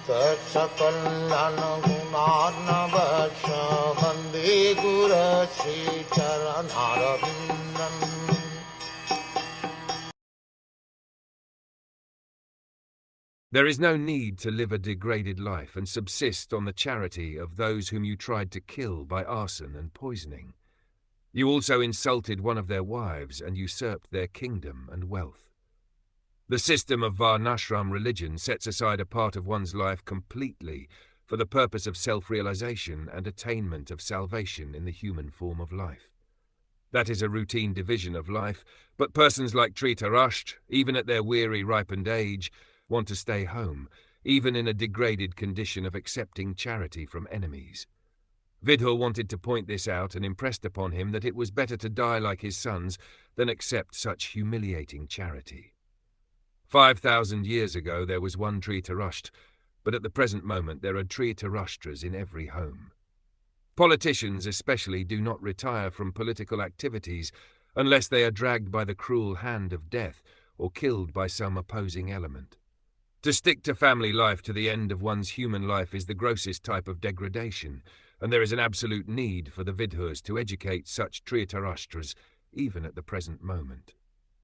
Sakal Gunarnavasha Vande Guru Sri Charanaravindan. There is no need to live a degraded life and subsist on the charity of those whom you tried to kill by arson and poisoning. You also insulted one of their wives and usurped their kingdom and wealth. The system of Varnashram religion sets aside a part of one's life completely for the purpose of self-realization and attainment of salvation in the human form of life. That is a routine division of life, but persons like Dhritarashtra, even at their weary, ripened age, want to stay home, even in a degraded condition of accepting charity from enemies. Vidhur wanted to point this out and impressed upon him that it was better to die like his sons than accept such humiliating charity. 5,000 years ago there was one Dhritarashtra, but at the present moment there are Dhritarashtras in every home. Politicians especially do not retire from political activities unless they are dragged by the cruel hand of death or killed by some opposing element. To stick to family life to the end of one's human life is the grossest type of degradation, and there is an absolute need for the Vidhurs to educate such Dhritarashtras even at the present moment.